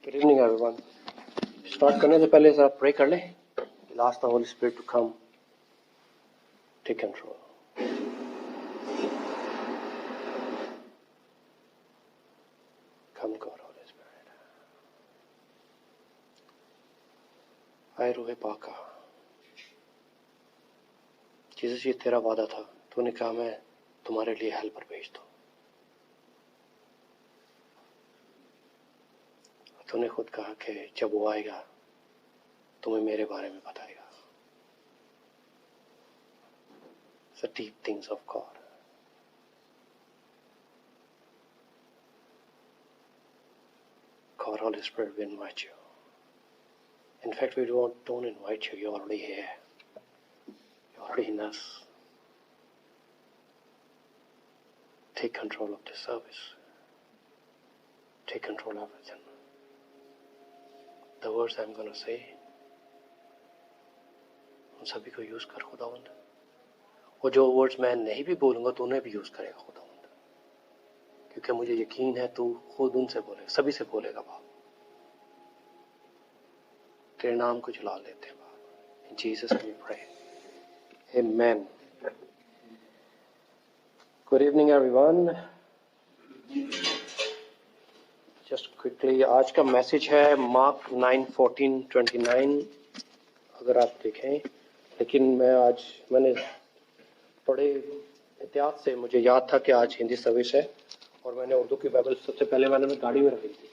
Good evening everyone. Start करने से पहले जरा प्रे कर लें। Ask the Holy Spirit to come, take control. Come God, Holy Spirit. आए रूहे पाका। जीसस, ये तेरा वादा था, तूने कहा मैं तुम्हारे लिए हेल्पर भेज दूं। तूने खुद कहा कि जब वो आएगा तुम्हें मेरे बारे में बताएगा। The deep things of God. God, Holy Spirit, we invite you. In fact, we don't invite you. You're already here. You're already in us. Take control of this service. Take control of everything. The words I'm going to say, उन सभी को use कर खुदावंद। और जो words मैं नहीं भी बोलूंगा तो उन्हें भी यूज करेगा खुदावंद, क्योंकि मुझे यकीन है तू खुद उनसे बोलेगा, सभी से बोलेगा बाप। तेरे नाम को जला लेते हैं बाप। In Jesus name we pray, amen. Good evening everyone. Just quickly, आज का मैसेज है मार्क 9:14-29। अगर आप देखें, लेकिन मैंने बड़े एहतियात से, मुझे याद था कि आज हिंदी सर्विस है और मैंने उर्दू की बाइबल सबसे पहले मैंने गाड़ी में रखी थी।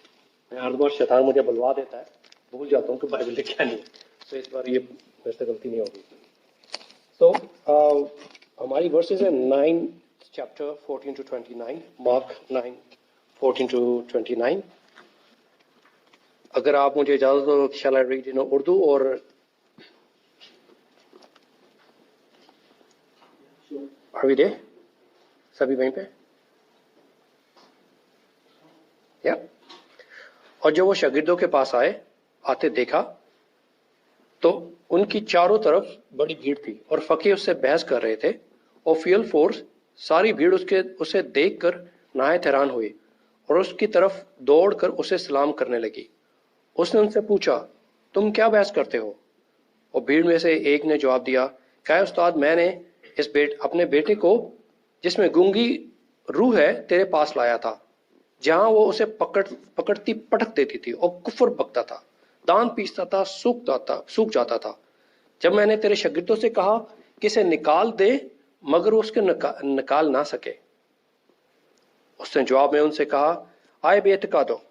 मैं हर बार शैतान मुझे बुलवा देता है, भूल जाता हूँ कि बाइबल लिखा नहीं है, तो इस बार ये मेरे से गलती नहीं होगी। तो हमारी वर्सेस है 9 chapter 14-29, मार्क 9:14-29। अगर आप मुझे इजाजत दो, शैल आई रीड इन उर्दू और अभी दे सभी वहीं पे या। और जब वो शागिर्दों के पास आते देखा तो उनकी चारों तरफ बड़ी भीड़ थी और फकीह उससे बहस कर रहे थे और फील फोर्स सारी भीड़ उसे देखकर नहायत हैरान हुई और उसकी तरफ दौड़कर उसे सलाम करने लगी। उसने उनसे पूछा, तुम क्या बहस करते हो? और भीड़ में से एक ने जवाब दिया, कहा उस्ताद, मैंने अपने बेटे को जिसमें गूंगी रूह है तेरे पास लाया था, जहां वो उसे पकड़ती पटक देती थी और कुफर बकता था, दान पीसता था, सूख जाता था। जब मैंने तेरे शागिर्दों से कहा कि इसे निकाल दे, मगर वो उसके निकाल ना सके। उसने जवाब में उनसे कहा, आए बेइत्तेकादो,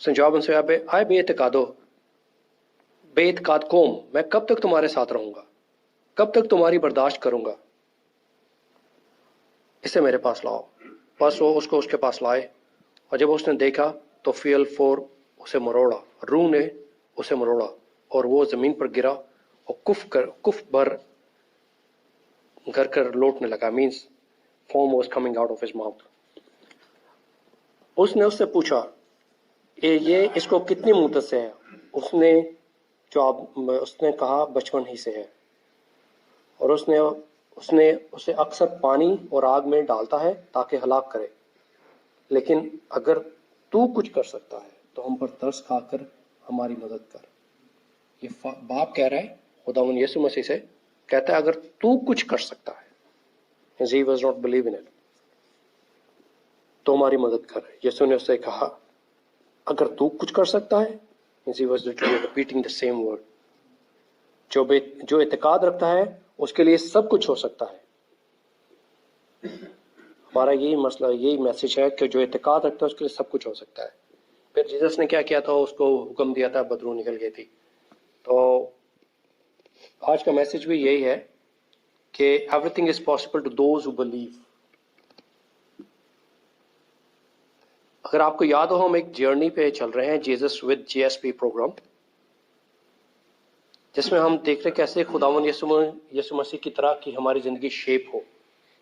जवाब उनसे आए बेइत्तेकाद कौम, मैं कब तक तुम्हारे साथ रहूंगा? कब तक तुम्हारी बर्दाश्त करूंगा? इसे मेरे पास लाओ। बस वो उसको उसके पास लाए और जब उसने देखा तो फील फोर उसे मरोड़ा, रूह ने उसे मरोड़ा और वो जमीन पर गिरा और कुफ भर कर लौटने लगा। Means foam was coming out of his mouth. उसने उससे पूछा, ये इसको कितनी मुद्दत से है? उसने कहा, बचपन ही से है, और उसने उसे अक्सर पानी और आग में डालता है ताकि हलाक करे। लेकिन अगर तू कुछ कर सकता है तो हम पर तरस खाकर हमारी मदद कर। ये बाप कह रहा है, खुदावंद यीशु मसीह से कहता है, अगर तू कुछ कर सकता है, he was not believe in it, तो हमारी मदद कर। यीशु ने उससे कहा, अगर तू कुछ कर सकता है, he was repeating the same word. जो इत्तेकाद रखता है उसके लिए सब कुछ हो सकता है। हमारा यही मसला, यही मैसेज है कि जो इत्तेकाद रखता है उसके लिए सब कुछ हो सकता है। फिर जीसस ने क्या किया था? उसको हुक्म दिया था, बदबू निकल गई थी। तो आज का मैसेज भी यही है कि everything is possible to those who believe. अगर आपको याद हो, हम एक जर्नी पे चल रहे हैं, जीसस विद जीएसपी प्रोग्राम, जिसमें हम देख रहे कैसे खुदावन यीशु मसीह की तरह की हमारी जिंदगी शेप हो,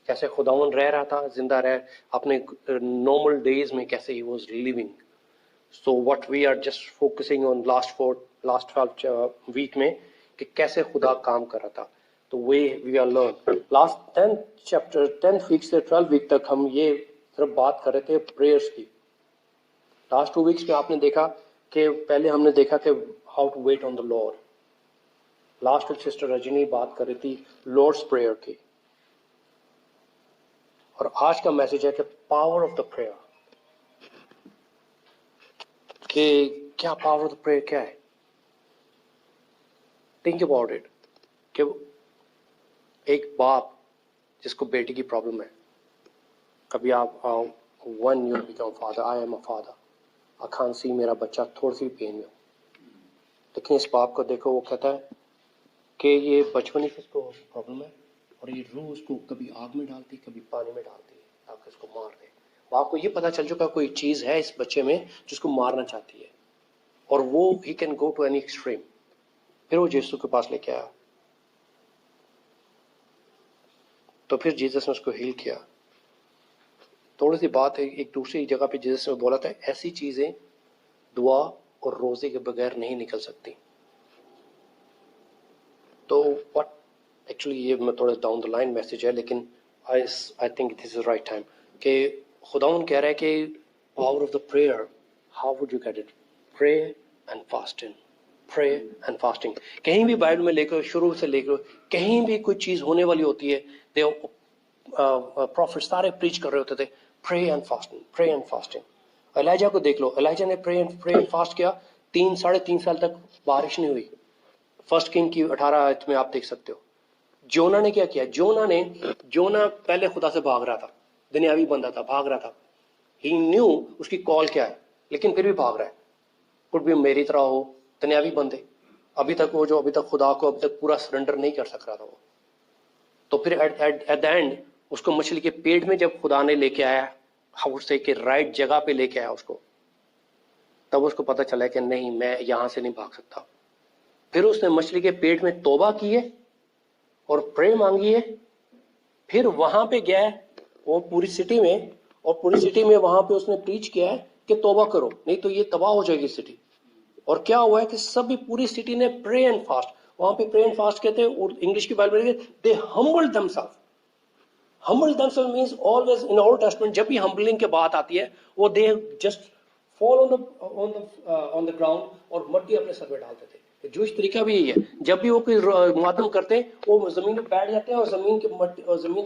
कैसे खुदावन रह रहा था, जिंदा रह अपने नॉर्मल डेज में, कैसे he was living. So what we are just focusing on last 12 week में कि कैसे खुदा काम कर रहा था। the way we are learned. Last 10th week से 12th week तक हम ये सिर्फ बात कर रहे थे prayers की. Last 2 weeks में आपने देखा कि पहले हमने देखा कि how to wait on the Lord. Last week sister Rajni बात कर रही थी Lord's Prayer की. और आज का मैसेज है कि पावर ऑफ द प्रेयर, कि क्या पावर ऑफ द प्रेयर क्या है. थिंक अबाउट इट कि एक बाप जिसको बेटी की प्रॉब्लम है, कभी आप one you become father, I am a father, I can't see मेरा बच्चा थोड़ी सी पेन में हो, लेकिन इस बाप को देखो, वो कहता है कि ये बचपन से इसको प्रॉब्लम है और ये रोज को कभी आग में डालती, कभी पानी में डालती है ताकि इसको मार दे. बाप को ये पता चल चुका कोई चीज है इस बच्चे में जिसको मारना चाहती है, और वो he can go to any extreme. फिर वो यीशु के पास लेके आया, तो फिर जीसस ने उसको हील किया. थोड़ी सी बात है, एक दूसरी जगह पे जीसस ने बोला था ऐसी चीजें दुआ और रोजे के बगैर नहीं निकल सकती. तो व्हाट एक्चुअली ये मैं थोड़ा डाउन द लाइन मैसेज है, लेकिन I think this is right time कि खुदावन कह रहा है कि power of the prayer, how would you get it? Pray and fasting, pray and fasting. कहीं भी बाइबल में लेकर, शुरू से लेकर कहीं भी कोई चीज होने वाली होती है, प्रॉफिट सारे प्रीच कर रहे होते थे pray and fasting, pray and fasting. Elijah को देख लो, एलाइजा ने प्रे एंड फास्ट किया, 3-3.5 साल तक बारिश नहीं हुई. फर्स्ट किंग की 18 आयत में आप देख सकते हो. जोना ने क्या किया? जोना पहले खुदा से भाग रहा था, दुनियावी बंदा था, भाग रहा था. ही न्यू उसकी कॉल क्या है, लेकिन फिर भी भाग रहा है. कुछ भी मेरी तरह हो, दुनियावी बंदे, अभी तक खुदा को अभी तक पूरा सरेंडर नहीं कर सक रहा था वो. तो फिर एट द एंड उसको मछली के पेट में जब खुदा ने लेके आया, उससे के राइट जगह पे लेके आया उसको, तब उसको पता चला कि नहीं, मैं यहां से नहीं भाग सकता. फिर उसने मछली के पेट में तौबा की है और प्रे मांगी है. फिर वहां पे गया है वो पूरी सिटी में, और पूरी सिटी में वहां पे उसने प्रीच किया है कि तौबा करो, नहीं तो ये तबाह हो जाएगी सिटी. और क्या हुआ है कि सभी पूरी सिटी ने प्रे एंड फास्ट, वहां पे प्रे एंड फास्ट कहते हैं, और इंग्लिश की बाइबल में they humbled themselves. Humbled themselves means always in Old Testament जब भी हम्बलिंग की बात आती है, वो they just fall on the ground और मट्टी अपने सर पे डालते थे. जूश तरीका भी यही है, जब भी वो कोई मातम करते हैं वो जमीन पे बैठ जाते हैं और जमीन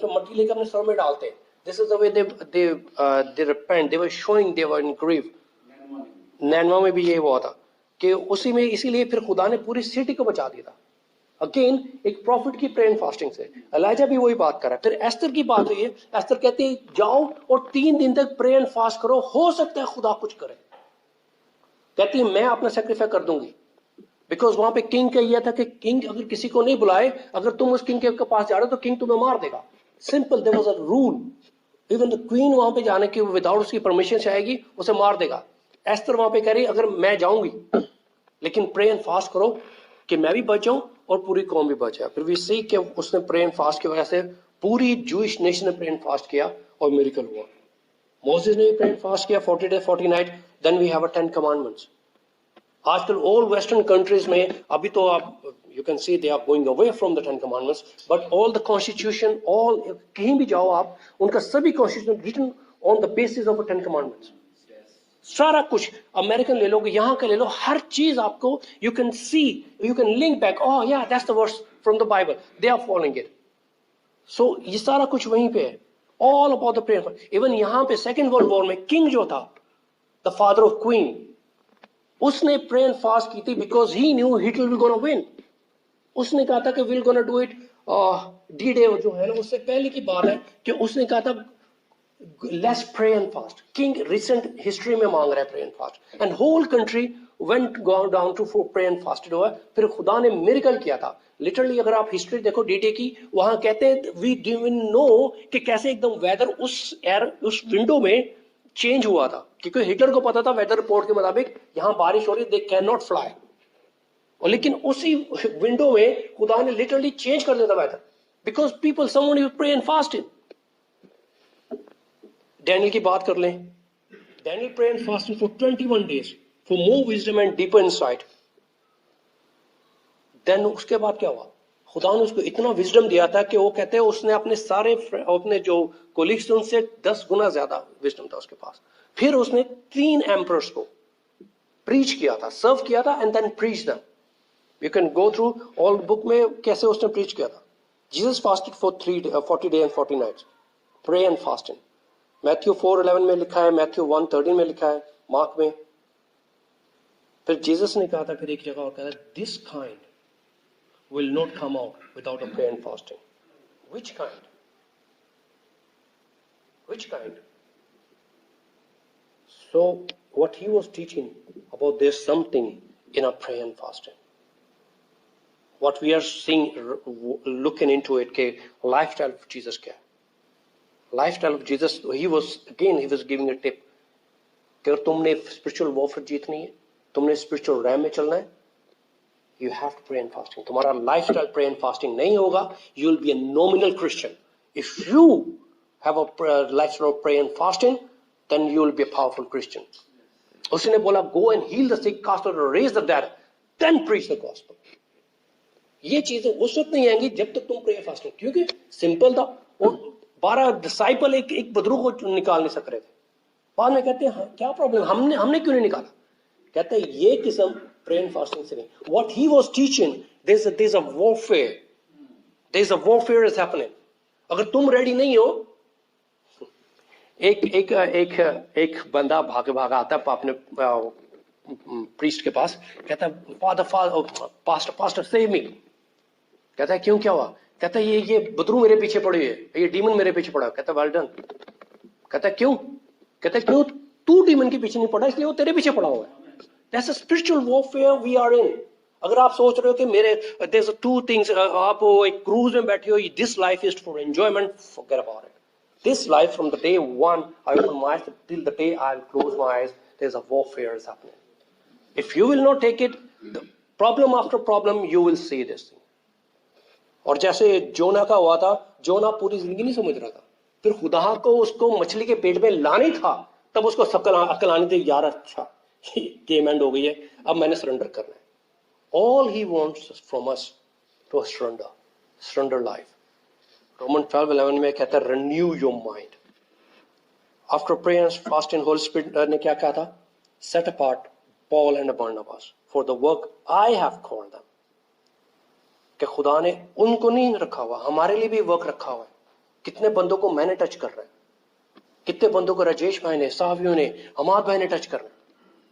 पे मट्टी लेकर अपने सर में डालते हैं. This is the way they repent, they were showing they were in grieve. Nineveh में भी ये हुआ था कि उसी में, इसीलिए फिर खुदा ने पूरी सिटी को बचा दिया था. अगेन एक प्रॉफिट की प्रे एंड फास्टिंग से. एलाइजा भी वही बात कर रहा है. फिर एस्तर की बात हुई है, एस्तर कहती है जाओ और 3 दिन तक प्रे एंड फास्ट करो, हो सकता है खुदा कुछ करे. कहती है मैं अपना सेक्रीफाइस कर दूंगी, बिकॉज वहां पे किंग का यह था कि किंग अगर किसी को नहीं बुलाए, अगर तुम उस किंग के पास जा रहे हो तो किंग तुम्हें मार देगा. Simple, there was a rule. Even the queen वहां पे जाने की विदाउट उसकी परमिशन से आएगी, उसे मार देगा. एस्तर वहां पे कह रही अगर मैं जाऊंगी, लेकिन प्रे एंड फास्ट करो कि मैं भी बच जाऊं और पूरी कौम भी बच जाए. फिर वी सी कि उसने प्रे एंड फास्ट की वजह से पूरी जूइश नेशन ने प्रे एंड फास्ट किया और मिरेकल हुआ. मोसेस ने भी प्रे एंड फास्ट किया 40 days 40 nights. Then we have 10 commandments. आजकल ऑल वेस्टर्न कंट्रीज में अभी तो आप you can see they are going away from the 10 commandments, but all the constitution, all कहीं भी जाओ आप, उनका सभी constitution written on the basis of 10 commandments. सारा कुछ अमेरिकन ले लो, यहाँ का ले लो, हर चीज आपको you can see, you can link back, oh yeah that's the verse from the Bible, they are following it. So ये सारा कुछ वहीं पे है, all about the prayer. Even यहाँ पे सेकेंड वर्ल्ड वॉर में किंग जो था, द फादर ऑफ क्वीन, उसने प्रे एंड फास्ट की थी because he knew Hitler will gonna win. उसने कहा था कि will gonna do it. D day जो है ना, उससे पहले की बात है कि उसने कहा था let's pray and fast. King recent history में मांग रहा है pray and fast, and whole country went down to pray and fast. फिर खुदा ने मिरेकल किया था. लिटरली अगर आप हिस्ट्री देखो डीडे की, वहां कहते हैं वी डिडंट नो कि कैसे एकदम वेदर उस विंडो में चेंज हुआ था, क्योंकि हिटलर को पता था वेदर रिपोर्ट के मुताबिक यहां बारिश हो रही है, दे कैन नॉट फ्लाई. और लेकिन उसी विंडो में खुदा ने लिटरली चेंज कर दिया था weather, because people someone you pray and fasting. Daniel की बात कर लें, Daniel pray and fasting for 21 days for more wisdom and deeper insight. Then उसके बाद क्या हुआ? खुदा ने उसको इतना विजडम दिया था कि वो कहते हैं उसने अपने सारे अपने जो कोलिग्स थे उनसे 10 गुना ज्यादा विजडम था उसके पास। फिर उसने 3 एम्परर्स को प्रीच किया था, सर्व किया था and then preach them. You can go through all book में कैसे उसने प्रीच किया था। Jesus fasted for 40 days and 40 nights, pray and fasting. Matthew 4:11 में लिखा है, मैथ्यू 1:13 में लिखा है, मार्क में। फिर जीसस ने कहा था फिर एक जगह और कहा था, this kind will not come out without a prayer and fasting. Which kind? Which kind? So what he was teaching about there's something in our prayer and fasting. What we are seeing, looking into it, के lifestyle of Jesus क्या है? Lifestyle of Jesus, he was giving a tip कि अगर तुमने spiritual warfare जीतनी है, तुमने spiritual realm में चलना है, you have to pray and fasting. तुम्हारा lifestyle pray and fasting नहीं होगा, you will be a nominal Christian. If you have a lifestyle of pray and fasting, then you will be a powerful Christian. उसने बोला, go and heal the sick, cast out, raise the dead, then preach the gospel. ये चीजें उस वक्त नहीं आएंगी जब तक तुम प्रे फास्टिंग, क्योंकि सिंपल था। और 12 डिसाइपल एक बदरू को निकाल नहीं सक रहे थे। बाद में कहते हैं, हाँ, क्या प्रॉब्लम, हमने क्यों नहीं निकाला? कहते हैं ये किस्म प्रे एंड फास्टिंग से नहीं। What he was teaching, there is a warfare, there is a warfare is happening. अगर तुम रेडी नहीं हो, एक बंदा भागा आता है अपने प्रीस्ट के पास, कहता है फादर पास्टर सेव मी। कहता है क्यों, क्या हुआ? कहता है ये बदरू मेरे पीछे पड़ी है, ये डीमन मेरे पीछे पड़ा है। कहता है वेल डन। कहता है क्यों? कहता है क्यों तू डीमन के पीछे नहीं पड़ा, इसलिए वो तेरे पीछे पड़ा हुआ है। That's a spiritual warfare we are in. अगर आप सोच रहे हो कि मेरे there's two things, आप एक क्रूज में बैठे हो, this life is for enjoyment, forget about it. This life, from the day one I open my eyes till the day I'll close my eyes, there's a warfare is happening. If you will not take it, the problem after problem you will see this thing. और जैसे जोना का हुआ था, जोना पूरी जिंदगी नहीं समझ रहा था, फिर खुदा को उसको मछली के पेट में लानी था, तब उसको अकल आनी थी, यार अच्छा गेम एंड हो गई है, अब मैंने सरेंडर करना है। All he wants from us to surrender life. Roman 12:11 में कहता है renew your mind. After prayer and fasting, Holy Spirit ने क्या कहा था? Set apart Paul and Barnabas for the work I have called them. कि खुदा ने उनको नहीं रखा हुआ, हमारे लिए भी वर्क रखा हुआ है। कितने बंदों को मैंने टच कर रहा है, कितने बंदों को राजेश भाई ने, साहबियों ने, हमाद भाई ने टच कर रहा है।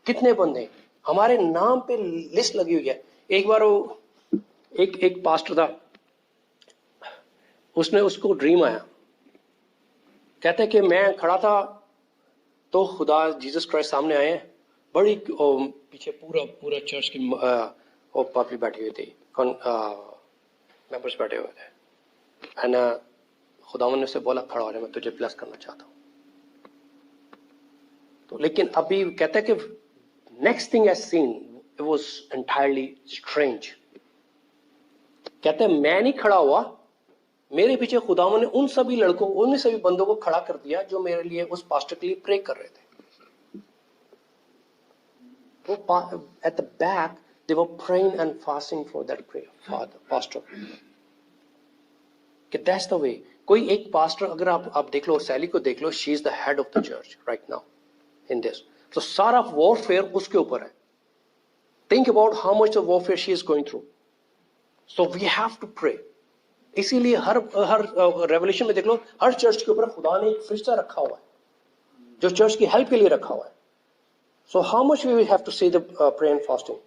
कितने बंदे हमारे नाम पे लिस्ट लगी हुई है। एक बार वो एक पास्टर था, उसको ड्रीम आया, कहते कि मैं खड़ा था तो खुदा जीसस क्राइस्ट सामने आए, बड़ी पीछे पूरा चर्च की पब्लिक बैठी हुई थी, मेंबर्स बैठे हुए थे, एंड खुदावन ने उसे बोला खड़ा हो जा, मैं तुझे ब्लेस करना चाहता हूँ। तो लेकिन अभी कहता है कि next thing I seen, it was entirely strange. कहते हैं मैं नहीं खड़ा हुआ, मेरे पीछे खुदावन ने उन सभी लड़कों, उन सभी बंदों को खड़ा कर दिया जो मेरे लिए, उस पास्टर के लिए प्रे कर रहे थे। वो at the back they were praying and fasting for that prayer pastor. कि that's the way. कोई एक पास्टर, अगर आप देख लो, सैली को देख लो, she is the head of the church right now in this. तो सारा वॉरफेयर उसके ऊपर है। Think about how much of warfare she is going through. So we have to pray. इसीलिए हर रेवोल्यूशन में देख लो, हर चर्च के ऊपर खुदा ने एक फरिश्ता रखा हुआ है जो चर्च की हेल्प के लिए रखा हुआ है। So how much we will have to say the prayer and fasting?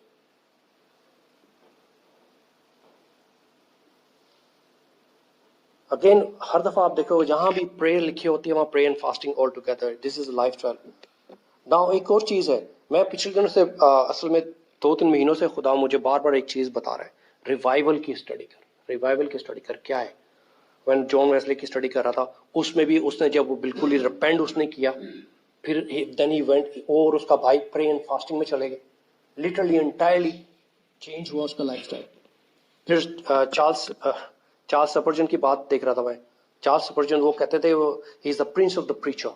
Again, हर दफा आप देखो जहां भी प्रेयर लिखी होती है वहां prayer and fasting all together, this is lifestyle. Now एक और चीज है, मैं पिछले दिनों से असल में 2-3 महीनों से खुदा मुझे बार बार एक चीज बता रहा है, रिवाइवल की स्टडी कर। रिवाइवल की स्टडी कर क्या है? व्हेन जॉन वेस्ली की स्टडी कर रहा था, उसमें भी उसने जब वो बिल्कुल ही रिपेंट उसने किया, फिर देन ही वेंट, और उसका भाई प्रे एंड फास्टिंग में चले गए, लिटरली एंटायरली चेंज हुआ उसका लाइफस्टाइल। फिर चार्ल्स स्पर्जन की बात देख रहा था मैं। चार्ल्स स्पर्जन, वो कहते थे वो he is the Prince of the preacher,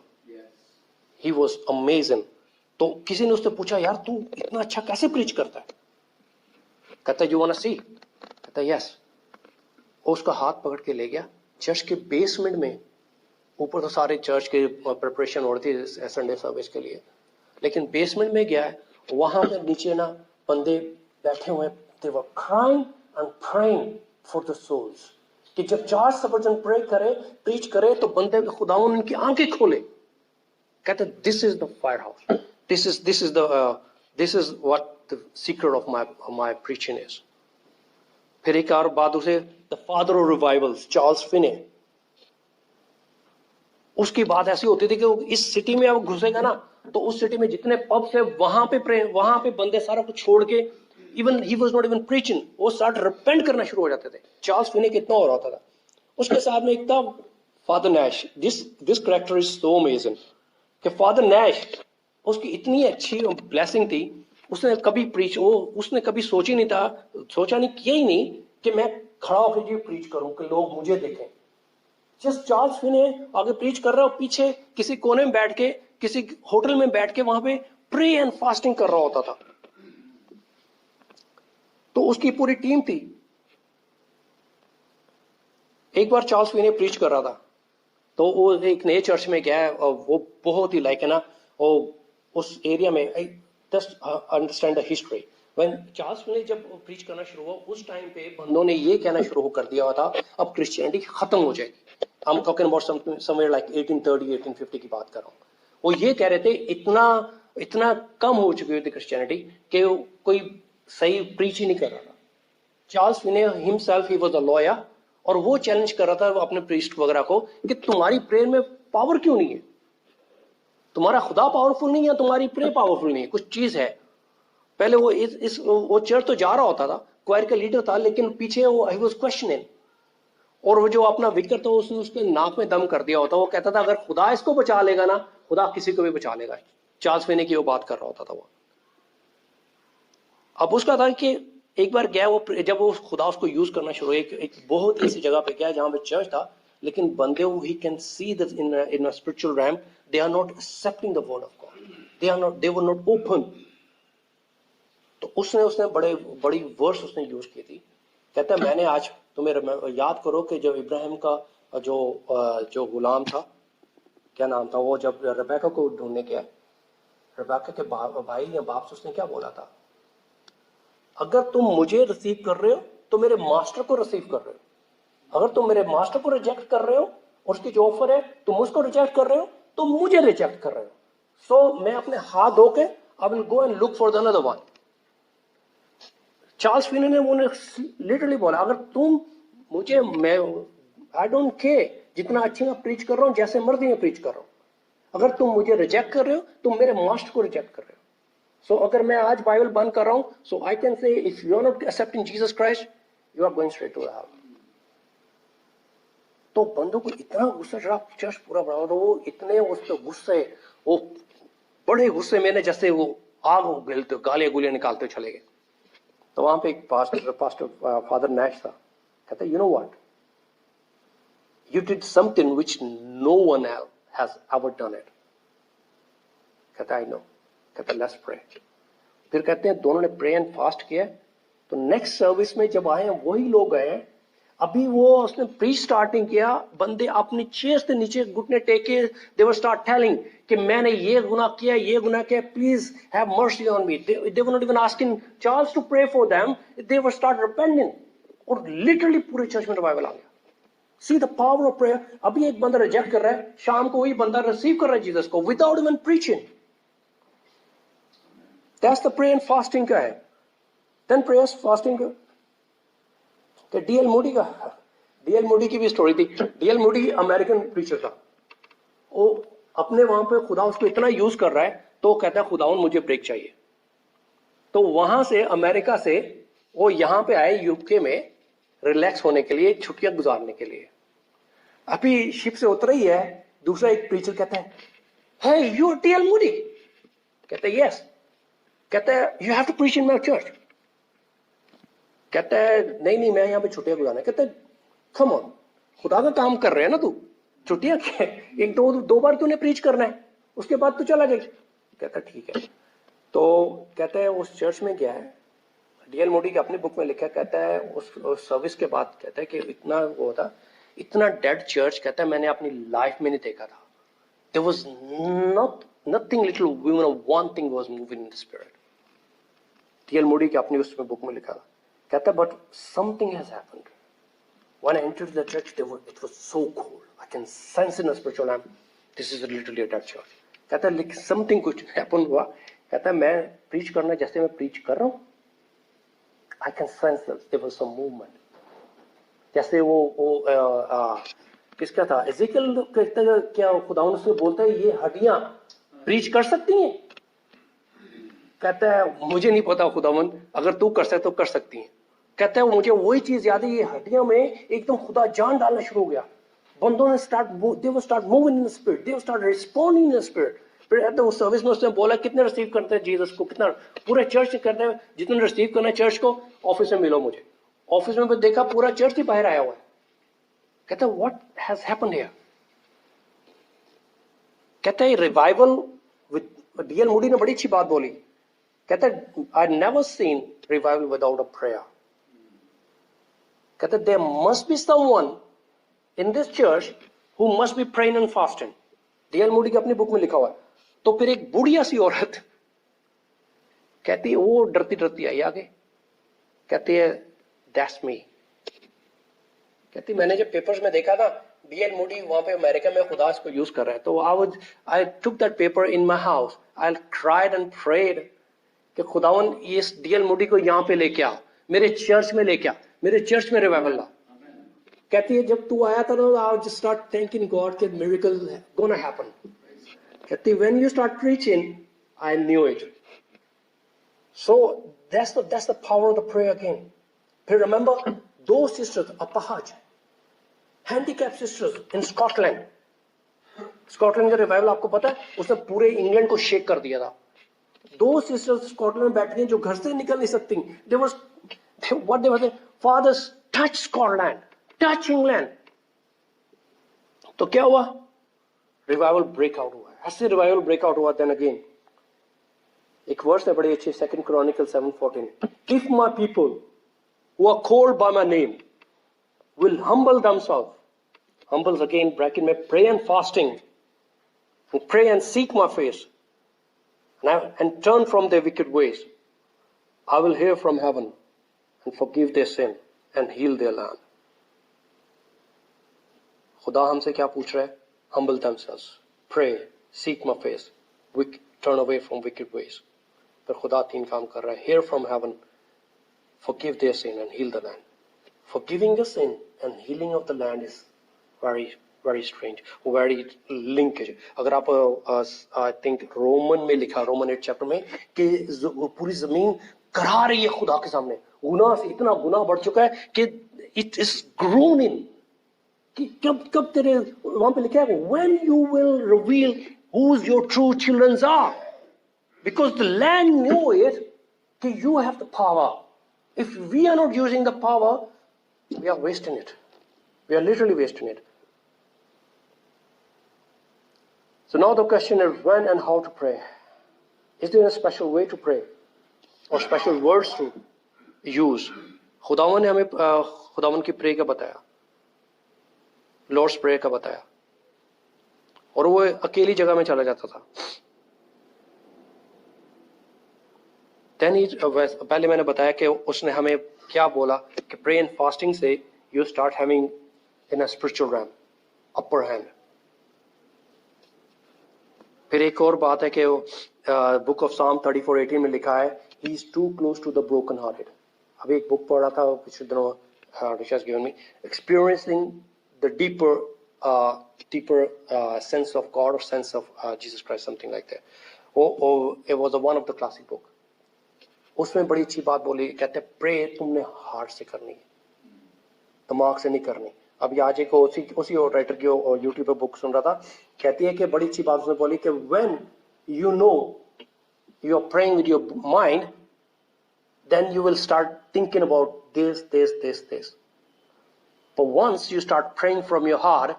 he was amazing. तो किसी ने उससे पूछा, यार तू इतना अच्छा कैसे प्रीच करता है? कहता है यू वांट टू सी? कहता है यस। और उसका हाथ पकड़ के ले गया चर्च के बेसमेंट में। ऊपर तो सारे चर्च के प्रिपरेशन हो रही थी संडे सर्विस के लिए, लेकिन बेसमेंट में गया है, वहां पे नीचे ना बंदे बैठे हुए, they were crying and praying for the souls, कि जब चार्ल्स स्पर्जन प्रे करे, प्रीच करे, तो बंदे खुदावन उनकी आंखें खोले। कहते this is the fire house, this is what the secret of my preaching is. फिर एक और बात उसे, the father of revivals Charles फिने, उसकी बात ऐसी होती थी कि इस सिटी में अब घुसेगा ना, तो उस सिटी में जितने पब्स है वहां पे बंदे सारा कुछ छोड़ के, even he was not even preaching, वो स्टार्ट रिपेंट करना शुरू हो जाते थे। चार्ल्स फिने कितना हो रहा था। उसके साथ में एक था father Nash. This character is so amazing कि फादर नैश, उसकी इतनी अच्छी ब्लेसिंग थी, उसने कभी सोचा नहीं किया ही नहीं कि मैं खड़ा होकर जी प्रीच करूं कि लोग मुझे देखें। जस्ट चार्ल्स फिने आगे प्रीच कर रहा हो, पीछे किसी कोने में बैठ के, किसी होटल में बैठ के वहां पे प्रे एंड फास्टिंग कर रहा होता था। तो उसकी पूरी टीम थी। एक बार चार्ल्स फिने प्रीच कर रहा था, तो वो एक नए चर्च में गया है, और वो बहुत ही लाइक है ना, वो उस एरिया में, I just understand the history. When Charles Finney जब प्रीच करना शुरू हुआ, उस टाइम पे बंदों ने ये कहना शुरू कर दिया हुआ था, अब क्रिश्चियनिटी खत्म हो जाएगी। I'm talking about somewhere like 1830, 1850 की बात कर रहा हूँ। वो ये कह रहे थे इतना कम हो चुकी थी क्रिश्चियनिटी कि कोई सही प्रीच ही नहीं कर रहा था। Charles Finney himself he was a lawyer, और वो चैलेंज कर रहा था अपने प्रीस्ट वगैरह को कि तुम्हारी प्रेयर में पावर क्यों नहीं है, तुम्हारा खुदा पावरफुल नहीं है, तुम्हारी प्रेयर पावरफुल नहीं है, कुछ चीज है। पहले वो चर्च तो जा रहा होता था, क्वायर का लीडर था, लेकिन पीछे वो ही वाज क्वेश्चनिंग, और वो जो अपना विकर था उसने उसके नाक में दम कर दिया होता। वो कहता था अगर खुदा इसको बचा लेगा ना, खुदा किसी को भी बचा लेगा। चार्ल्स फिने की वो बात कर रहा होता था वो। अब उसका था कि एक बार गया वो, जब वो खुदा उसको यूज करना शुरू, एक बहुत ऐसी जगह पे गया जहां पे चर्च था, लेकिन बंदे he can see that in a spiritual realm they are not accepting the word of God, they were not open. तो उसने बड़ी वर्ड्स उसने यूज की थी। कहता है मैंने आज तुम्हें याद करो कि जब इब्राहिम का जो गुलाम था, क्या नाम था वो, जब रबेका को ढूंढने गया, रबेका के भाई या बाप से उसने क्या बोला था, अगर तुम मुझे रिसीव कर रहे हो तो मेरे मास्टर को रिसीव कर रहे हो, अगर तुम मेरे मास्टर को रिजेक्ट कर रहे हो, उसकी जो ऑफर है तुम उसको रिजेक्ट कर रहे हो, तो मुझे रिजेक्ट कर रहे हो। सो मैं अपने हाथ धो के I will go and look for the another one. Charles Finney ने उन्हें लिटरली बोला, अगर तुम मुझे, मैं आई डोंट केयर जितना अच्छी मैं प्रीच कर रहा हूं, जैसे मर्जी मैं प्रीच कर रहा हूं, अगर तुम मुझे रिजेक्ट कर रहे हो तुम मेरे मास्टर को रिजेक्ट कर रहे हो। सो अगर मैं आज बाइबल बंद कर रहा हूं, so I can say if you are not accepting Jesus Christ you are going straight to hell. तो बंदों को इतना गुस्सा चढ़ा, चर्च पूरा बड़ा, तो वो इतने उस पर गुस्से, वो बड़े गुस्से में जैसे वो आग गलते गालियां गुलियां निकालते चले गए। तो वहां पे एक पास्टर फादर नैश था, कहता you know what, you did something which no one else has ever done it. कहता आई नो। कहता लेट्स प्रे। फिर कहते हैं दोनों ने प्रे एंड फास्ट किया। तो नेक्स्ट सर्विस में जब आए हैं वही लोग आए हैं, अभी वो उसने प्री स्टार्टिंग किया, बंदे अपनी चेयर से नीचे घुटने टेके, दे वर स्टार्ट टेलिंग कि मैंने ये गुनाह किया, please have mercy on me. They were not even asking Charles to pray for them, they were start repenting, और लिटरली पूरे चर्च में रिवाइवल आ गया। See the power of prayer. अभी एक बंदा रिजेक्ट कर रहा है, शाम को वही बंदा रिसीव कर रहा है जीसस को without even preaching. That's the prayer and fasting का है। देन प्रेयर फास्टिंग का डीएल मोडी की भी स्टोरी थी। डीएल मोडी अमेरिकन प्रीचर था, वो अपने वहां पे खुदा उसको इतना यूज कर रहा है, तो कहता है खुदावन मुझे ब्रेक चाहिए। तो वहां से अमेरिका से वो यहां पे आए यूके में रिलैक्स होने के लिए, छुट्टियां गुजारने के लिए। अभी शिप से उतर ही है, दूसरा एक प्रीचर कहता है हे यू आर डीएल मोडी। कहता है यस। कहता है you have to preach in my church. कहता है नहीं मैं यहाँ पे छुट्टियां गुजारना। कहता है कम ऑन, खुदा का काम कर रहे हैं ना तू, छुट्टियां क्या, एक दो बार तूने प्रीच करना है, उसके बाद तू चला गया। कहता ठीक है। तो कहता है उस चर्च में गया है, डीएल मोडी की अपनी बुक में लिखा, कहता है उस सर्विस के बाद कहता है कि इतना वो था, इतना डेड चर्च कहता है मैंने अपनी लाइफ में नहीं देखा था. There was nothing little, one thing was moving in the spirit. DL मोडी की अपनी उसमें बुक में लिखा था, कहता है but something has happened. When I entered the church, it was so cold. I can sense in the spiritual realm, this is literally a dead church. कहता है something कुछ happen हुआ. कहता है मैं preach करना, जैसे मैं preach कर रहा हूँ, I can sense that there was some movement. जैसे वो किसका था, एजेकियल कहता है क्या खुदावन से बोलता है ये हड्डियां preach कर सकती हैं. कहता है मुझे नहीं पता खुदावन, अगर तू कर सकता तो कर सकती हैं. कहता है मुझे वही चीज याद है, ये हड्डियों में एकदम खुदा जान डालना शुरू हो गया. बंदों ने start moving in the spirit, they start responding in the spirit. फिर वो सर्विस में उसने बोला कितने रिसीव करते हैं जीसस को, कितना पूरे चर्च करते हैं, जितने रिसीव करना है चर्च को, ऑफिस में मिलो मुझे. ऑफिस में देखा पूरा चर्च ही बाहर आया हुआ है. कहता है व्हाट हैज हैपेंड हियर. कहता है रिवाइवल विद डीएल मूडी ने बड़ी अच्छी बात बोली. कहता है I never seen revival without a prayer. कहते there must be someone in this church who must be praying and fasting. DL Moody की अपनी बुक में लिखा हुआ है. तो फिर एक बुढ़िया सी औरत कहती है, वो डरती डरती आई आगे, कहती है that's me. कहती मैंने जब पेपर्स में देखा था डीएल मूडी वहां पे अमेरिका में खुदा इसको यूज कर रहा है, तो I took that paper in my house. I cried and prayed कि खुदावन इस डीएल मूडी को यहाँ पे लेके आओ, मेरे चर्च में लेके आओ, मेरे चर्च में रिवाइवल ला. कहती है जब तू आया था ना, I just start thanking God कि मिरेकल गोना हैपन. कहती when you start preaching I knew it. So that's the power of the prayer again. फिर रिमेंबर दो सिस्टर्स अपाहज handicap sisters in Scotland. Scotland का रिवाइवल आपको पता है, उसने पूरे इंग्लैंड को शेक कर दिया था. दो सिस्टर्स स्कॉटलैंड में बैठी हैं जो घर से निकल नहीं सकती. What they were saying, fathers touch Scotland, touch England. तो क्या हुआ, रिवाइवल ब्रेक आउट हुआ. ऐसे रिवाइवल ब्रेक आउट हुआ. देन अगेन एक वर्स है बड़ी अच्छी, 2 Chronicles 7:14. If my people who are called by my name will humble themselves, humbles again bracket में pray and fasting, and pray and seek my face, and turn from their wicked ways, I will hear from heaven and forgive their sin and heal their land. खुदा हमसे क्या पूछ रहा है, humble themselves, pray, seek my face, turn away from wicked ways. पर खुदा 3 काम कर रहा है, hear from heaven, forgive their sin and heal the land. Forgiving the sin and healing of the land is very strange, very linkage. अगर आप I think Roman में लिखा, रोमन 8 चैप्टर में, कि पूरी जमीन करा रही है खुदा के सामने. गुनाह से इतना गुनाह बढ़ चुका है कि इट इज ग्रोनिंग. कि कब तेरे वहां पे लिखा है when you will reveal whose your true children are, because the land knew it कि you have the power. If we are not using the power, we are wasting it. We are literally wasting it. So now the question is when and how to pray. Is there a special way to pray or special words to use? खुदावन ने हमें खुदावन की pray का बताया, Lord's pray का बताया, और वो अकेली जगह में चला जाता था. पहले मैंने बताया कि उसने हमें क्या बोला कि प्रे एंड फास्टिंग से you start having in a spiritual RAM upper hand. फिर एक और बात है कि बुक ऑफ साम 34:18 में लिखा है he is too close to the broken hearted. अभी एक बुक पढ़ा था पिछले दिनों, Risha given me, experiencing the deeper sense of God or sense of Jesus Christ, something like that. It was one of the classic book. उसमें बड़ी अच्छी बात बोली, कहते प्रे तुमने हार्ट से करनी है, दिमाग से नहीं करनी. अभी आज एक उसी राइटर की यूट्यूब पे बुक सुन रहा था, कहती है कि बड़ी अच्छी बात उसने बोली कि when you know you are praying with your mind, then you will start thinking about this. But once you start praying from your heart,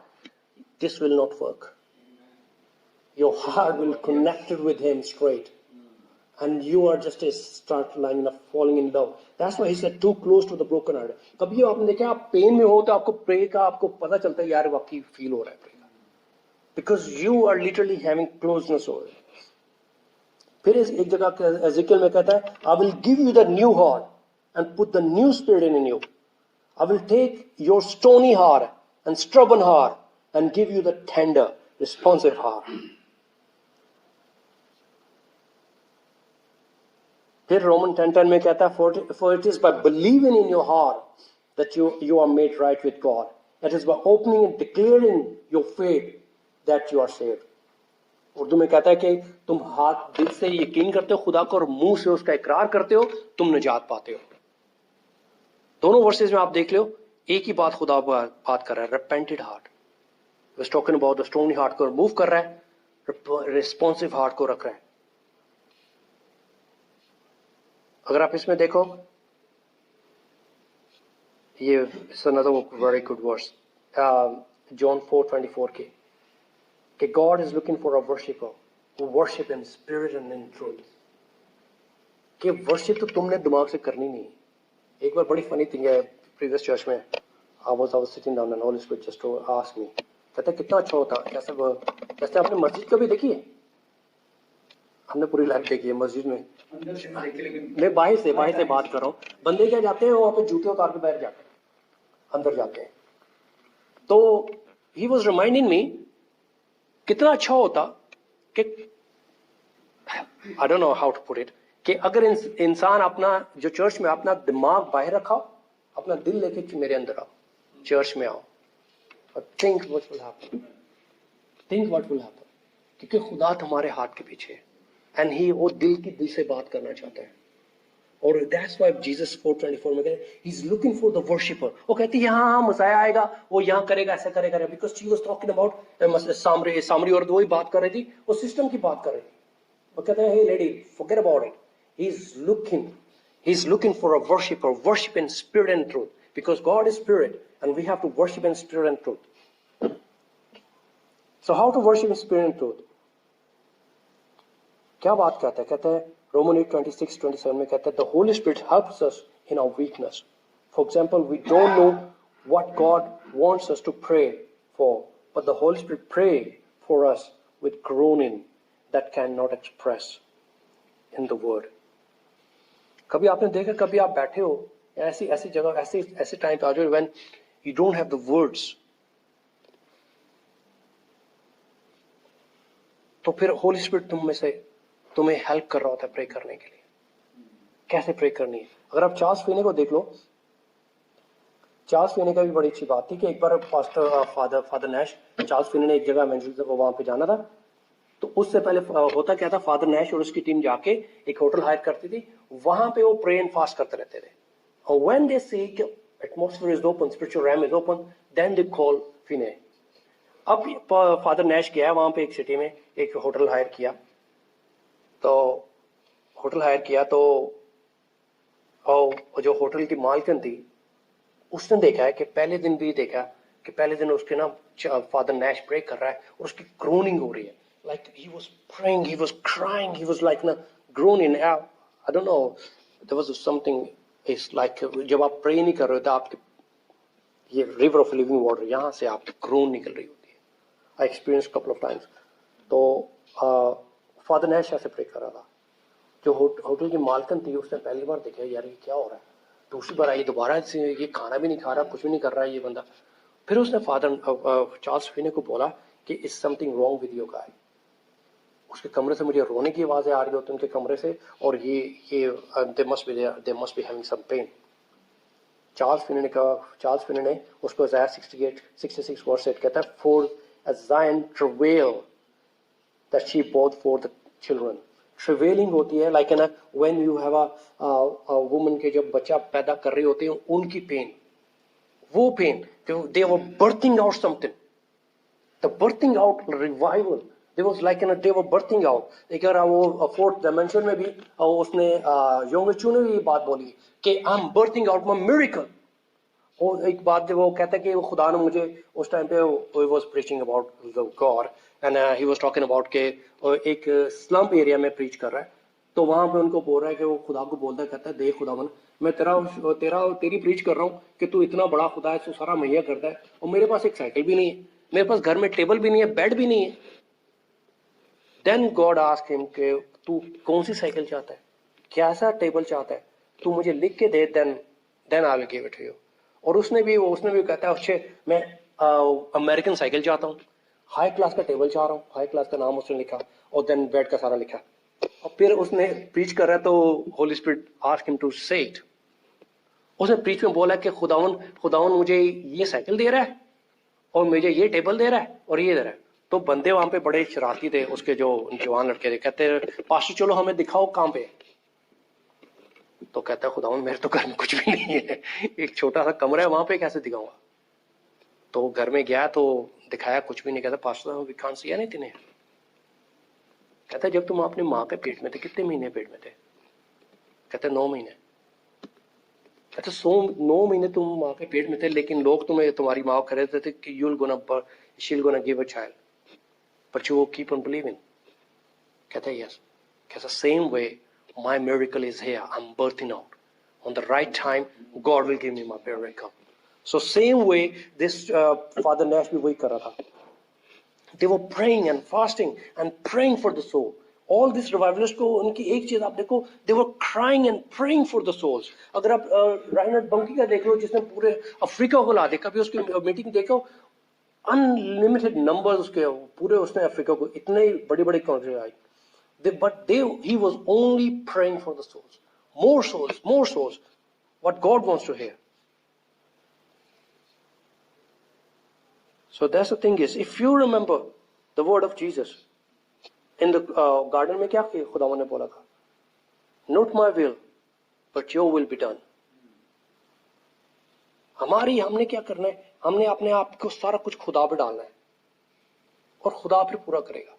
this will not work. Your heart will connect it with Him straight. and you are just a start lying in a falling in love. That's why he said too close to the broken heart. कभी आपने देखा आप pen में हो तो आपको pray का आपको पता चलता है यार वाकई फील हो रहा है प्रे का, because you are literally having closeness over it. फिर एक जगह एजेकियल में कहता है I will give you the new heart and put the new spirit in you. I will take your stony heart and stubborn heart and give you the tender, responsive heart. फिर Roman 10:10 में कहता है for it is by believing in your heart that you are made right with God. It is by opening and declaring your faith that you are saved. Urdu में कहता है कि तुम हाथ दिल से यकीन करते हो खुदा को और मुंह से उसका इकरार करते हो, तुम निजात पाते हो. दोनों वर्सेस में आप देख लो एक ही बात खुदा बात कर रहा है, repented heart. was talking about the stony heart को रिमूव कर रहा है, रिस्पॉन्सिव हार्ट को रख रहा है. अगर आप इसमें देखो ये another very good verse, John 4:24 कि God is looking for a worshipper who worship in spirit and in truth. कि वर्शिप तो तुमने दिमाग से करनी नहीं. एक बार बड़ी फनी थिंग है, प्रीवियस चर्च में I was sitting down and Holy Spirit just to ask me, कहता कितना अच्छा होता, कैसे आपने मस्जिद कभी देखी है? हमने पूरी लाइफ देखी है मस्जिद में. मैं बाहर से बात कर रहा हूँ. बंदे क्या जाते हैं वहां पे जूते उतार के बाहर जाते हैं, अंदर जाते हैं. तो he was reminding me कितना अच्छा होता कि I don't know how to put it, कि अगर इंसान अपना जो चर्च में अपना दिमाग बाहर रखाओ, अपना दिल लेके मेरे अंदर आओ, चर्च में आओ और think what will happen, क्योंकि खुदा तुम्हारे हाथ के पीछे है and he वो दिल से बात करना चाहता है. और that's why Jesus 4:24 में कहते हैं he's looking for the worshipper. वो कहती है हाँ मसाया आएगा, वो यहाँ करेगा, ऐसा करेगा, because she was talking about सामरी और वही बात कर रही थी, वो सिस्टम की बात कर रही थी. वो कहते हैं hey lady, forget about it. He's looking for a worshipper, worship in spirit and truth, because God is spirit and we have to worship in spirit and truth. So how to worship in spirit and truth? क्या बात कहता है? कहता है Roman 8:26-27 में कहता है the Holy Spirit helps us in our weakness. For example, we don't know what God wants us to pray for, but the Holy Spirit pray for us with groaning that cannot express in the word. कभी आपने देखा, कभी आप बैठे हो ऐसी जगह, ऐसे टाइम पे आ जाओ when you don't have the words, तो फिर होली स्पिरिट तुम्हें हेल्प कर रहा होता है प्रे करने के लिए, कैसे प्रे करनी है. अगर आप चार्ल्स फीने को देख लो, चार्ल्स फीने का भी बड़ी अच्छी बात थी कि एक बार pastor father Nash, Charles Finney ने एक जगह मैनचेस्टर को वहां पे जाना था, तो उससे पहले होता क्या था, फादर नैश और उसकी टीम जाके एक होटल हायर करती थी, वहां पे वो प्रे एंड फास्ट करते रहते थे. और when they see atmosphere is open, spiritual realm is open, then they call Finney. अब फादर नैश गया वहां पे एक सिटी में एक होटल हायर किया, तो जो होटल की मालकिन थी उसने देखा है कि पहले दिन उसके ना फादर नैश प्रे कर रहा है और उसकी ग्रोनिंग हो रही है, like he was praying, he was crying, he was like groaning. I don't know, there was something, it's like जब आप प्रे नहीं कर रहे हो तो आपके ये रिवर ऑफ लिविंग वाटर यहाँ से आपकी ग्रोन निकल रही होती है. I experience couple of times. तो फादर नैश ऐसे प्रे कर रहा था. जो होटल की मालकिन थी उसने पहली बार देखा यार ये क्या हो रहा है, दूसरी बार आई दोबारा ये खाना भी नहीं खा रहा, कुछ भी नहीं कर रहा है ये बंदा. फिर उसने फादर चार्ल्स फीने को बोला कि is something wrong with your guy. उसके कमरे से मुझे रोने की आवाजें आ रही होती उनके कमरे से, और ये they must be having some pain. Charles Finney ने उसको Isaiah 66 वर्स 8 कहता है for as Zion travail that she brought forth the children. Travailing होती है like when you have a woman के जब बच्चा पैदा कर रही होती है उनकी पेन, वो pen, they were birthing out something. The birthing out revival, there was like they were birthing out. एक वो fourth dimension में भी उसने योंगचू ने भी बात बोली कि I'm birthing out my miracle. और एक बात जब वो कहता है कि वो खुदा ने मुझे उस टाइम पे he was preaching about the God and he was talking about के एक स्लम्प एरिया में प्रीच कर रहा है, तो वहां पे उनको बोल रहा है कि वो खुदा को बोलता है, कहता है देख खुदावन, मैं तेरी प्रीच कर रहा हूँ कि तू इतना बड़ा खुदा है, तू सारा मुहैया करता है, और मेरे पास एक साइकिल भी नहीं है, मेरे पास घर में टेबल भी नहीं है, बेड भी नहीं है। देन गॉड आस्क्ड हिम कि तू कौन सी साइकिल चाहता है, कैसा टेबल चाहता है, तू मुझे लिख के दे, then I will give it to you. और उसने भी कहता है, अच्छे मैं अमेरिकन साइकिल चाहता हूँ, हाई क्लास का टेबल चाह रहा हूँ, हाई क्लास का नाम उसने लिखा, और देन बेड का सारा लिखा। और फिर उसने प्रीच कर रहा है, तो holy spirit asked him to say it. उसने प्रीच में बोला कि खुदावन मुझे ये साइकिल दे रहा है, और मुझे ये टेबल दे रहा है, और ये दे रहा है। तो बंदे वहां पे बड़े शरारती थे, उसके जो जवान लड़के थे, कहते पास्टर चलो हमें दिखाओ कहां पे। तो कहता है खुदावन मेरे तो घर में कुछ भी नहीं है, एक छोटा सा कमरा है, वहां पे कैसे दिखाऊंगा। तो घर में गया तो दिखाया, कुछ भी नहीं। कहता pastor we can't see anything. कहता जब तुम अपनी माँ के पेट में थे, कितने महीने पेट में थे? कहते 9 महीने। कहते 9 महीने तुम माँ के पेट में थे, लेकिन लोग तुम्हारी माँ को कह रहे थे कि she'll gonna give a child, but you will keep on believing. कहता है yes. कहता same way my miracle is here, I'm birthing out. On the right time God will give me my miracle. So same way this Father Nash भी वही कर रहा था। They were praying and fasting and praying for the soul. All these revivalists को उनकी एक चीज आप देखो, they were crying and praying for the souls. अगर आप राइनर्ड बंकी का देख लो, जिसने पूरे अफ्रीका को ला दे, कभी उसकी मीटिंग देखो, अनलिमिटेड नंबर उसके पूरे, उसने अफ्रीका को इतने बड़ी बड़ी country I, but he was only praying for the souls. More souls, more souls. What God wants to hear. So that's the thing is, if you remember the word of Jesus in the garden में क्या खुदावन ने बोला था? Not my will, but your will be done. हमने क्या करना है? हमने अपने आप को सारा कुछ खुदा पे डालना है, और खुदा फिर पूरा करेगा।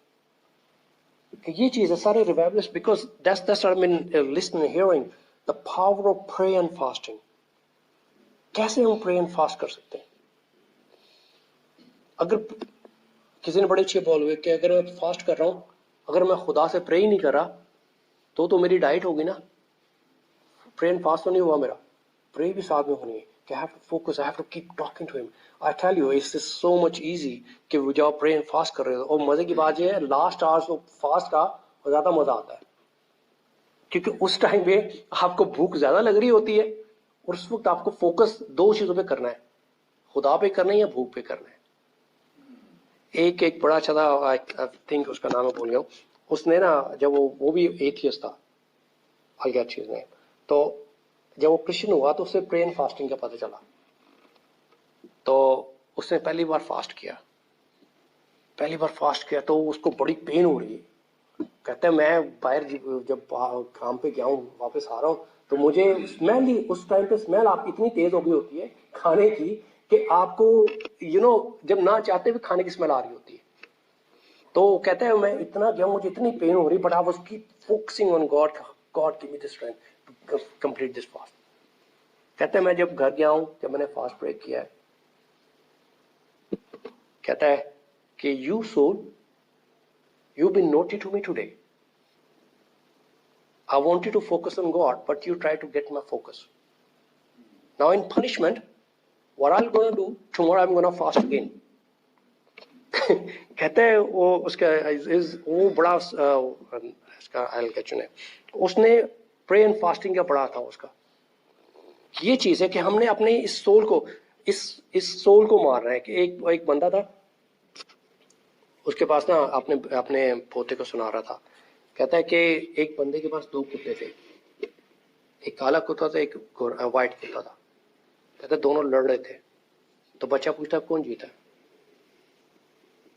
कि ये चीज है सारे revivalist, because that's I mean listening, hearing the power of prayer and fasting. कैसे हम प्रे एंड फास्ट कर सकते हैं? अगर किसी ने बड़े अच्छे बोल हुए कि अगर मैं फास्ट कर रहा हूं, अगर मैं खुदा से प्रे ही नहीं कर रहा, तो मेरी डाइट होगी ना, प्रे एंड फास्ट तो नहीं हुआ मेरा। प्रे भी साथ में होनी है कि I have to focus, I have to keep talking to him. I tell you, it's so much easy कि वो जब प्रे एंड फास्ट कर रहे हो, और मजे की बात ये है, लास्ट आवर्स फास्ट का ज्यादा मजा आता है, क्योंकि उस टाइम पे आपको भूख ज्यादा लग रही होती है, और उस वक्त आपको फोकस 2 चीजों पे करना है, खुदा पे करना है या भूख पे करना है। एक बड़ा अच्छा था, आई थिंक उसका नाम मैं भूल गया हूँ, उसने ना, जब वो भी एथियस्ट था, आई गेट हिज नेम, तो जब वो क्रिश्चियन हुआ तो उसे प्रे एंड फास्टिंग का पता चला, तो उसने पहली बार फास्ट किया, तो उसको बड़ी पेन हो रही है। कहता है मैं बाहर जब काम पे गया हूँ, वापस आ रहा हूँ, तो मुझे स्मेल ही, उस टाइम पे स्मेल आपकी इतनी तेज हो गई होती है खाने की कि आपको जब ना चाहते हुए खाने की स्मेल आ रही होती है। तो कहता है मैं इतना गया, मुझे इतनी पेन हो रही, but I was keep focusing on God give me the strength to complete this fast. कहता है मैं जब घर गया हूं, जब मैंने फास्ट ब्रेक किया है, कहता है कि you soul, you been naughty to me today, I want you to focus on God, but you try to get my focus. Now in punishment what I am gonna do, tomorrow I am gonna fast again. कहते हैं वो बड़ा इसका I get you name, उसने pray and fasting का पढ़ा था उसका। ये चीज है कि हमने अपने इस सोल को इस सोल को मार रहे हैं। कि एक बंदा था, उसके पास ना अपने पोते को सुना रहा था, कहता है कि एक बंदे के पास 2 कुत्ते थे, एक काला कुत्ता था, एक व्हाइट कुत्ता था। कहता है दोनों लड़ रहे थे, तो बच्चा पूछता कौन जीता?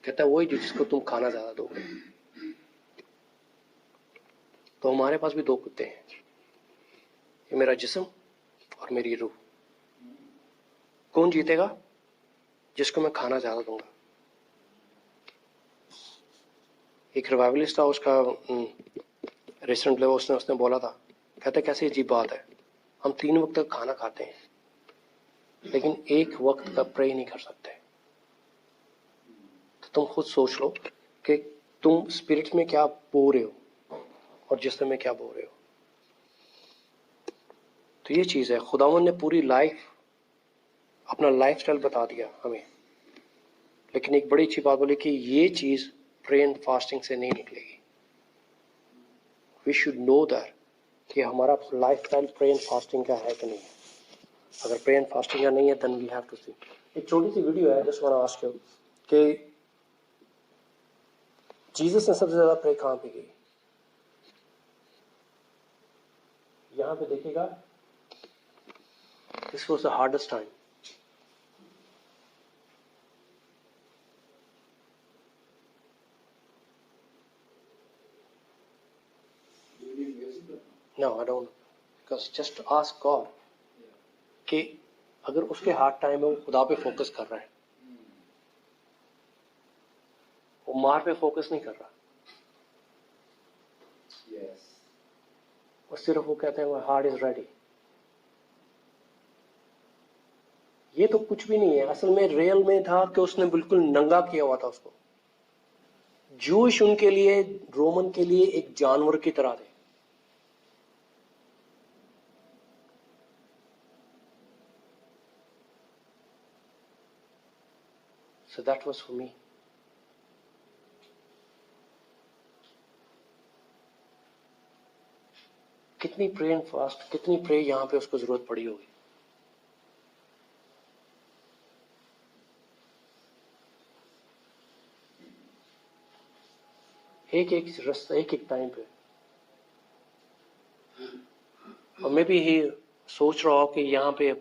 कहता है वही जिसको तुम खाना ज्यादा दोगे। तो हमारे पास भी 2 कुत्ते हैं, ये मेरा जिस्म और मेरी रूह। कौन जीतेगा? जिसको मैं खाना ज्यादा दूंगा। एक रिवाइवलिस्ट था, उसका रेस्टोरेंट उसने बोला था, कहते कैसे अजीब बात है, हम 3 वक्त का खाना खाते हैं, लेकिन 1 वक्त का प्रे नहीं कर सकते। तो तुम खुद सोच लो कि तुम स्पिरिट में क्या बो रहे हो, और जिस समय क्या बोल रहे हो। तो ये चीज है, खुदावन ने पूरी लाइफ, अपना लाइफस्टाइल बता दिया हमें, लेकिन एक बड़ी अच्छी बात बोली कि ये चीज प्रे एंड फास्टिंग से नहीं निकलेगी। वी शुड नो दैट कि हमारा लाइफस्टाइल प्रे एंड फास्टिंग का है कि नहीं है। अगर प्रे एंड फास्टिंग का नहीं है then we have to see. एक छोटी सी वीडियो है, just want to ask you कि जीसस ने सबसे ज्यादा प्रे कहां पे की। यहां पे देखिएगा, this was the hardest time. No, I don't. Because just ask God कि अगर उसके हार्ड टाइम में वो खुदा पे फोकस कर रहा है, वो मार पे फोकस नहीं कर रहा, वो सिर्फ वो कहते हैं माय हार्ट इज रेडी। ये तो कुछ भी नहीं है, असल में रियल में था कि उसने बिल्कुल नंगा किया हुआ था उसको। जूश उनके लिए, रोमन के लिए एक जानवर की तरह थे। So that was for me. कितनी प्रे एंड फास्ट, कितनी प्रे यहां पे उसको जरूरत पड़ी होगी। एक एक रास्ता, एक एक टाइम पे। और मैं भी ही सोच रहा हूं कि यहां पे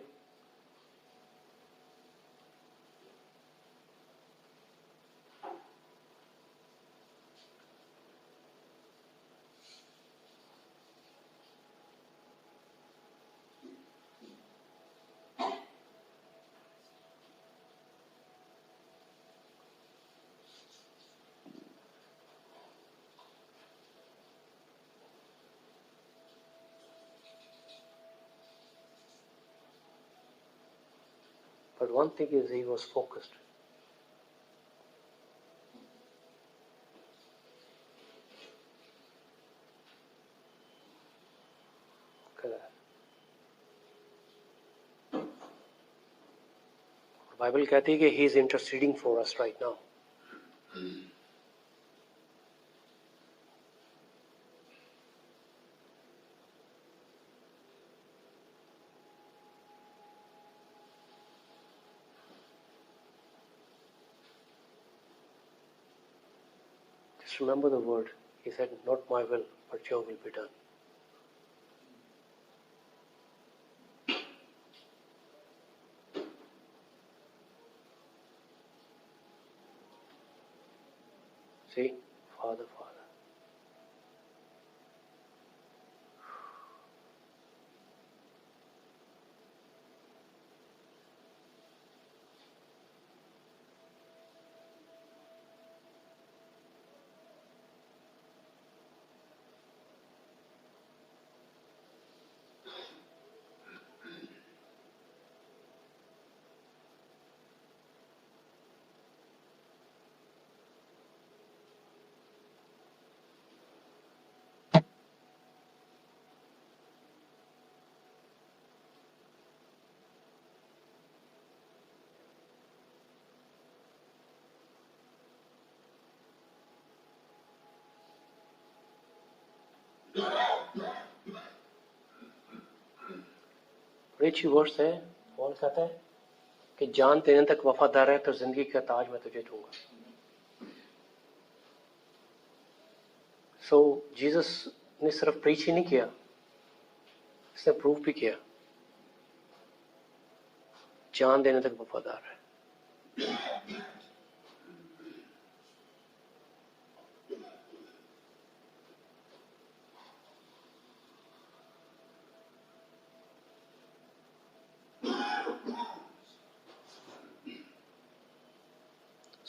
but one thing is he was focused. Bible कहती है कि he is interceding for us right now. Just remember the word. He said, "Not my will, but your will be done." See, Father, Father. Rich words है। कौन कहता है कि जान देने तक वफादार है तो जिंदगी का ताज मैं तुझे दूंगा। सो जीसस ने सिर्फ प्रीच ही नहीं किया, इसने प्रूफ भी किया, जान देने तक वफादार है।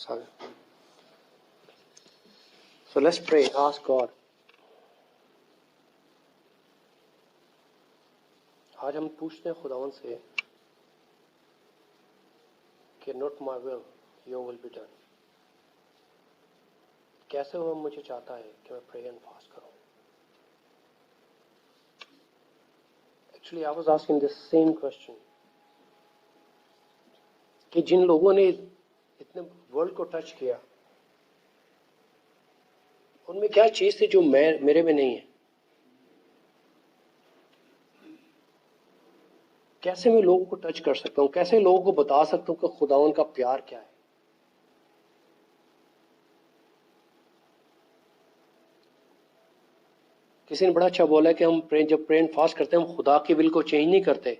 Sorry. So let's pray, ask God. आज हम पूछते हैं खुदावन से कि not my will, your will be done. कैसे वो मुझे चाहता है कि मैं प्रे एंड फास्ट करूं। Actually, I was asking the same question. कि जिन लोगों ने इतने वर्ल्ड को टच किया, उनमें क्या चीज थी जो मेरे में नहीं है? कैसे मैं लोगों को टच कर सकता हूं? कैसे लोगों को बता सकता हूं कि खुदावन का प्यार क्या है? किसी ने बड़ा अच्छा बोला है कि हम जब प्रे एंड फास्ट करते हैं, हम खुदा की विल को चेंज नहीं करते,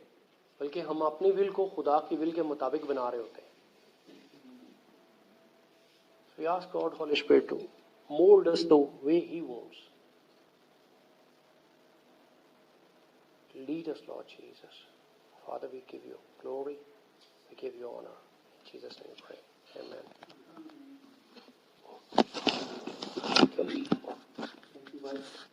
बल्कि हम अपनी विल को खुदा की विल के मुताबिक बना रहे होते हैं. So we ask God, Holy Spirit, to mold us the way He wants. Lead us, Lord Jesus. Father, we give you glory, we give you honor. In Jesus' name we pray. Amen. Thank you.